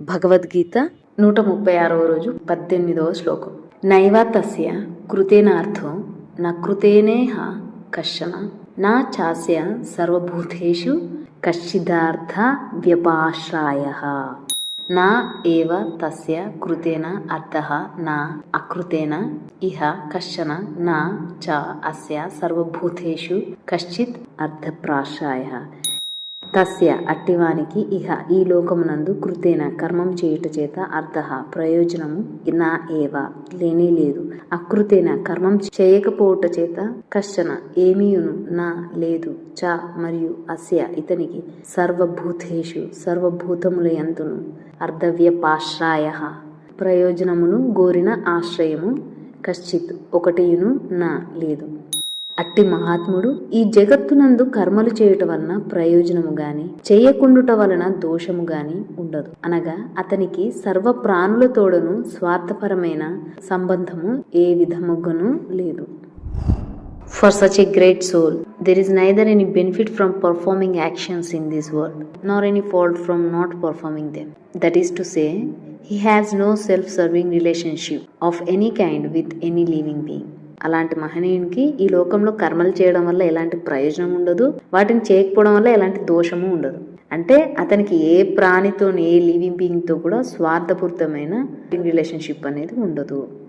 భగవద్గీత 136వ రోజు 18వ శ్లోకం. నైవ తస్య కృతేనార్థో న కృతేనేహ కశ్చన నా చాస్య సర్వభూతేషు కశ్చిదార్థ వ్యపాశ్రాయః. నా ఏవ తస్య కృతేన అర్థః నా అకృతేన ఇహ కశ్చన నా చ అస్య సర్వభూతేషు కశ్చిత్ అర్థప్రాశ్రాయః. తస్య అట్టివానికి ఇహ ఈ లోకమునందు కృతేన కర్మం చేయుట చేత అర్థ ప్రయోజనము నా ఏవ లేనే లేదు, అకృతేన కర్మం చేయకపోవుట చేత కశ్చన ఏమీయును నా లేదు, చ మరియు అస్య ఇతనికి సర్వభూతేషు సర్వభూతముల యందును అర్ధవ్యపాశ్రాయ ప్రయోజనమును గోరిన ఆశ్రయము కశ్చిత్ ఒకటియును నా లేదు. అట్టి మహాత్ముడు ఈ జగత్తునందు కర్మలు చేయుట వలన ప్రయోజనము గాని చేయకుండుట వలన దోషము గాని ఉండదు, అనగా అతనికి సర్వ ప్రాణులతోడను స్వార్థపరమైన సంబంధము ఏ విధముగాను లేదు. For such a great soul, there is neither any benefit from performing actions in this world, nor any fault from not performing them. That is to say, he has no self-serving relationship of any kind with any living being. అలాంటి మహనీయునికి ఈ లోకంలో కర్మలు చేయడం వల్ల ఎలాంటి ప్రయోజనం ఉండదు, వాటిని చేయకపోవడం వల్ల ఎలాంటి దోషము ఉండదు. అంటే అతనికి ఏ ప్రాణితో ఏ లివింగ్ బీయింగ్ తో కూడా స్వార్థపూరితమైన రిలేషన్షిప్ అనేది ఉండదు.